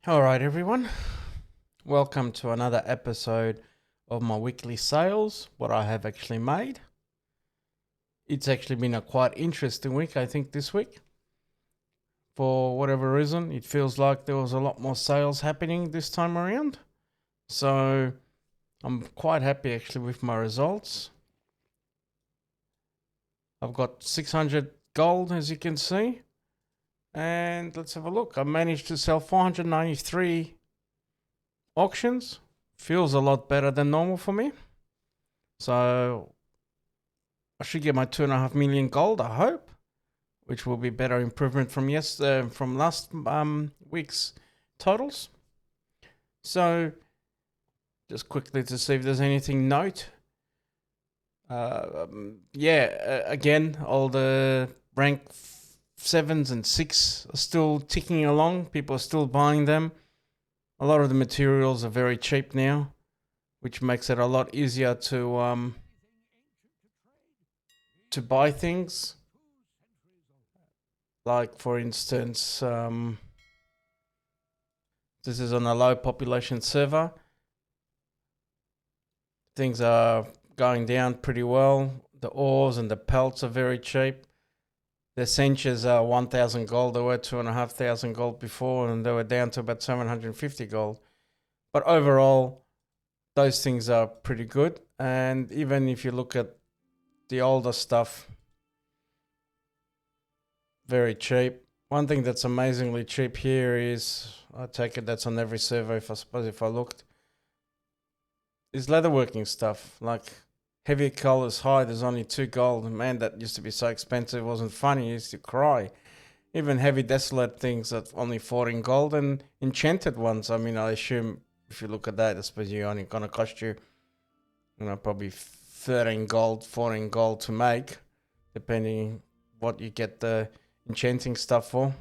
All right, everyone. Welcome to another episode of my weekly sales, what I have actually made. It's actually been a quite interesting week, I think, this week. For whatever reason, it feels like there was a lot more sales happening this time around. So I'm quite happy actually with my results. I've got 600 gold, as you can see. And let's have a look. I managed to sell 493 auctions. Feels a lot better than normal for me. So I should get my 2.5 million gold, I hope, which will be better improvement from last week's totals. So just quickly to see if there's anything note. Again, all the rank 7s and 6 are still ticking along. People are still buying them. A lot of the materials are very cheap now, which makes it a lot easier to buy things. Like, for instance, this is on a low population server. Things are going down pretty well. The ores and the pelts are very cheap. The cinches are 1,000 gold. They were 2,500 gold before, and they were down to about 750 gold. But overall, those things are pretty good. And even if you look at the older stuff, very cheap. One thing that's amazingly cheap here is, I take it that's on every server, if I looked, is leatherworking stuff. Like heavy colors high, there's only 2 gold. Man, that used to be so expensive, it wasn't funny, you used to cry. Even heavy desolate things at only 14 gold, and enchanted ones, I mean, I assume if you look at that, I suppose you're only gonna cost you, probably 13 gold, 14 gold to make, depending what you get the enchanting stuff for.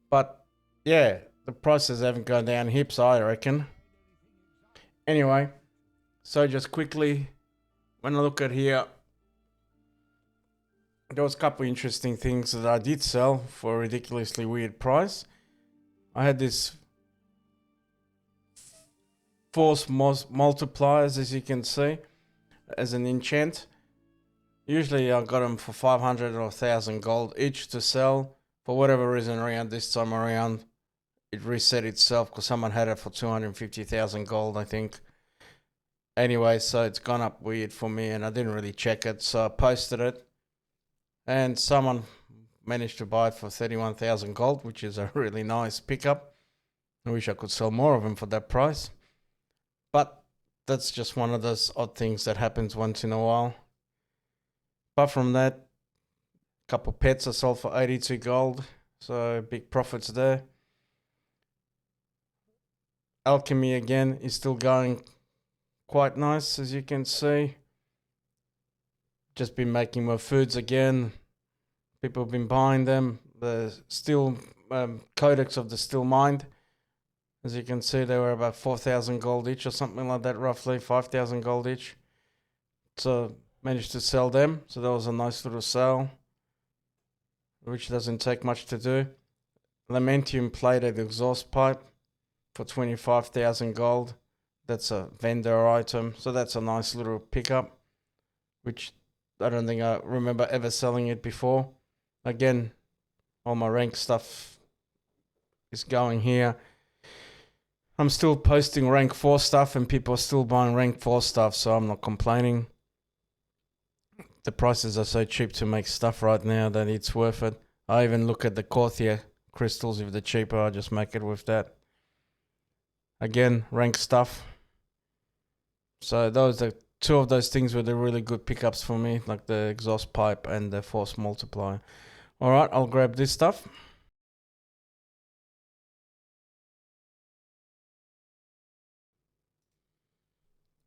But yeah, the prices haven't gone down heaps, I reckon. Anyway, so just quickly, when I look at here, there was a couple interesting things that I did sell for a ridiculously weird price. I had this force multipliers, as you can see, as an enchant. Usually I got them for 500 or 1,000 gold each to sell. For whatever reason around this time around, it reset itself because someone had it for 250,000 gold, I think. Anyway, so it's gone up weird for me and I didn't really check it, so I posted it. And someone managed to buy it for 31,000 gold, which is a really nice pickup. I wish I could sell more of them for that price. But that's just one of those odd things that happens once in a while. Apart from that, a couple pets I sold for 82 gold, so big profits there. Alchemy again is still going quite nice, as you can see. Just been making more foods again. People have been buying them. The steel codex of the steel mind, as you can see, they were about 4,000 gold each or something like that, roughly 5,000 gold each. So managed to sell them. So that was a nice little sale, which doesn't take much to do. Lamentium plated exhaust pipe for 25,000 gold. That's a vendor item, so that's a nice little pickup, which I don't think I remember ever selling it before. Again, all my rank stuff is going here. I'm still posting rank 4 stuff and people are still buying rank 4 stuff, so I'm not complaining. The prices are so cheap to make stuff right now that it's worth it. I even look at the Corthia crystals. If they're cheaper, I just make it with that. Again, rank stuff. So those are 2 of those things were the really good pickups for me, like the exhaust pipe and the force multiplier. Alright, I'll grab this stuff.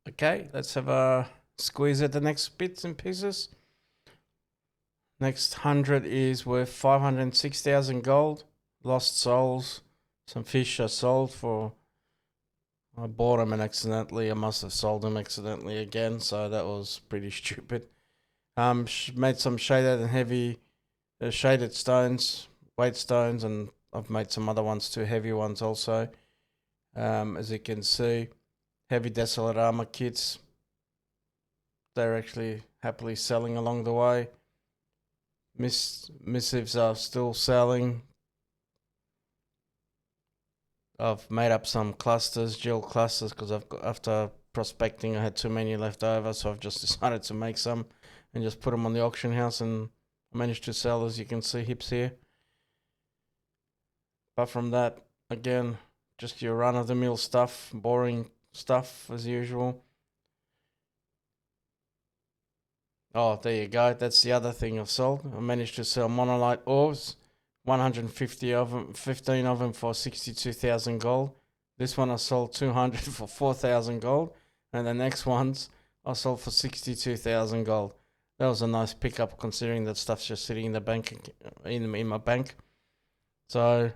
Okay, let's have a squeeze at the next bits and pieces. Next 100 is worth 506,000 gold. Lost souls. Some fish are sold for... I bought them and accidentally, I must have sold them accidentally again, so that was pretty stupid. Made some shaded and heavy shaded stones, weight stones, and I've made some other ones too, heavy ones also. As you can see, heavy desolate armor kits, they're actually happily selling along the way. Missives are still selling. I've made up some clusters, gel clusters, because after prospecting I had too many left over, so I've just decided to make some and just put them on the auction house, and I managed to sell, as you can see, heaps here. Apart from that, again, just your run-of-the-mill stuff, boring stuff as usual. Oh, there you go. That's the other thing I've sold. I managed to sell monolite ores, 150 of them, 15 of them for 62,000 gold. This one I sold 200 for 4,000 gold, and the next ones I sold for 62,000 gold. That was a nice pickup considering that stuff's just sitting in the bank, in my bank. So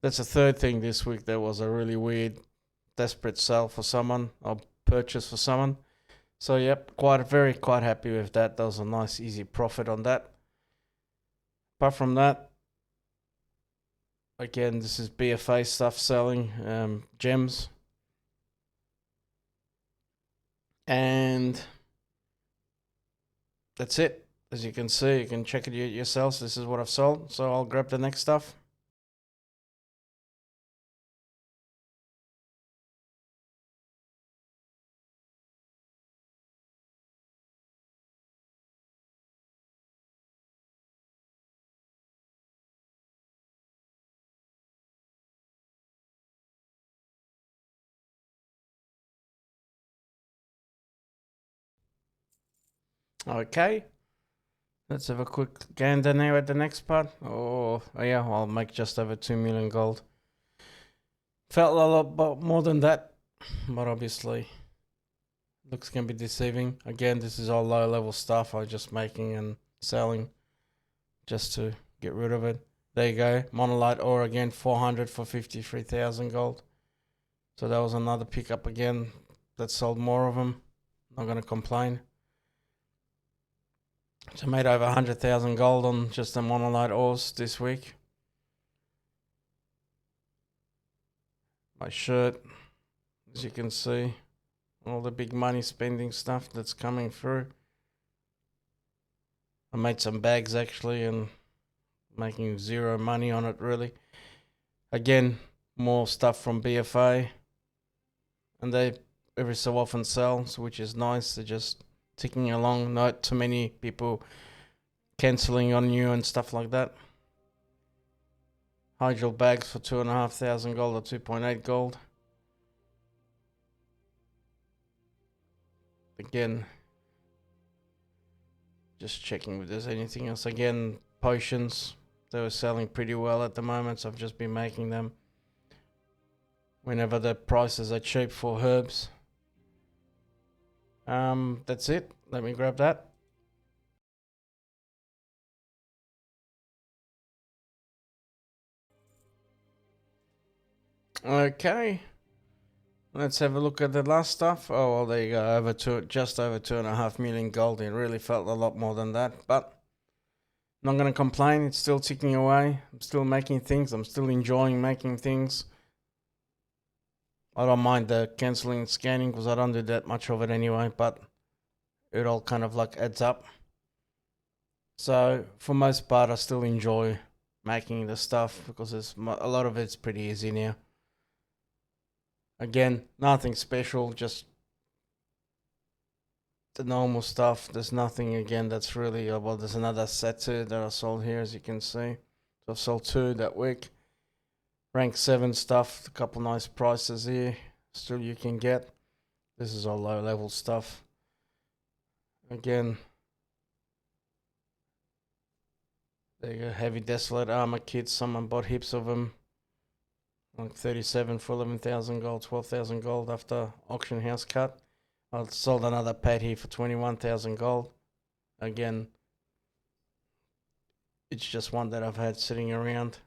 that's the third thing this week. There was a really weird, desperate sale for someone, or purchase for someone. So yep, quite happy with that. That was a nice easy profit on that. Apart from that, again, this is BFA stuff selling, gems. And that's it. As you can see, you can check it yourselves. This is what I've sold. So I'll grab the next stuff. Okay. Let's have a quick gander now at the next part. Oh yeah, I'll make just over 2 million gold. Felt a lot more than that, but obviously looks can be deceiving. Again, this is all low level stuff I'm just making and selling just to get rid of it. There you go, monolite ore again, 400 for 53,000 gold. So that was another pickup again. That sold more of them. Not gonna complain. So I made over 100,000 gold on just the monolite ores this week. My shirt, as you can see, all the big money spending stuff that's coming through. I made some bags actually and making zero money on it really. Again, more stuff from BFA, and they every so often sell, which is nice. They're just ticking along, not too many people cancelling on you and stuff like that. Hydral bags for 2,500 gold or 2.8 gold. Again, just checking if there's anything else. Again, potions, they were selling pretty well at the moment, so I've just been making them whenever the prices are cheap for herbs. That's it. Let me grab that. Okay, let's have a look at the last stuff. Oh well, there you go. Just over 2.5 million gold. It really felt a lot more than that, but not gonna complain. It's still ticking away. I'm still making things. I'm still enjoying making things. I don't mind the cancelling and scanning because I don't do that much of it anyway, but it all kind of like adds up. So for most part, I still enjoy making the stuff because a lot of it's pretty easy now. Again, nothing special, just the normal stuff. There's nothing again that's really well. There's another set too that I sold here, as you can see. So I've sold 2 that week. Rank 7 stuff, a couple nice prices here. Still you can get. This is all low level stuff. Again, there you go. Heavy desolate armor kits. Someone bought heaps of them. Like 37 for 11,000 gold, 12,000 gold after auction house cut. I sold another pad here for 21,000 gold. Again, it's just one that I've had sitting around.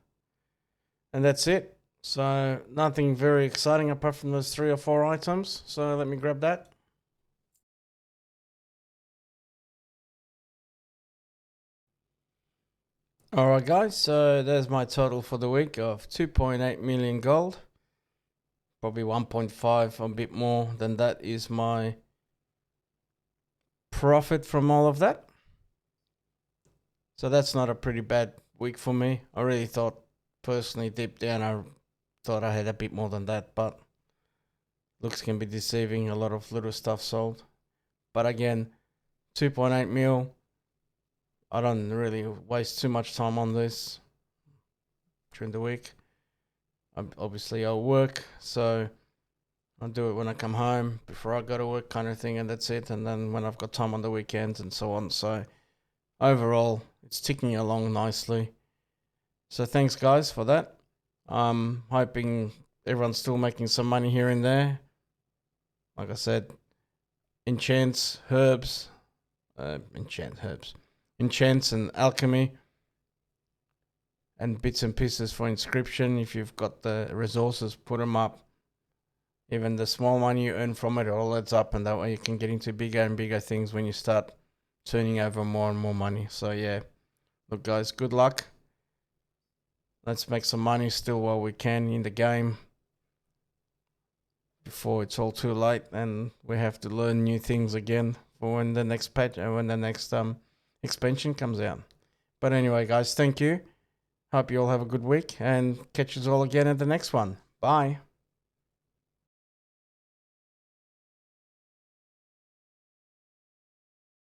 And that's it. So nothing very exciting apart from those 3 or 4 items. So let me grab that. Alright guys, so there's my total for the week of 2.8 million gold. probably 1.5, a bit more than that is my profit from all of that. So that's not a pretty bad week for me. I really thought, personally, deep down, I thought I had a bit more than that, but looks can be deceiving. A lot of little stuff sold. But again, 2.8 mil. I don't really waste too much time on this during the week. Obviously, I'll work, so I'll do it when I come home, before I go to work kind of thing, and that's it. And then when I've got time on the weekends and so on. So overall, it's ticking along nicely. So thanks, guys, for that. I'm hoping everyone's still making some money here and there. Like I said, enchants and alchemy, and bits and pieces for inscription. If you've got the resources, put them up. Even the small money you earn from it all adds up, and that way you can get into bigger and bigger things when you start turning over more and more money. So yeah, look guys, good luck. Let's make some money still while we can in the game, before it's all too late and we have to learn new things again for when the next patch and when the next expansion comes out. But anyway, guys, thank you. Hope you all have a good week, and catch us all again at the next one. Bye.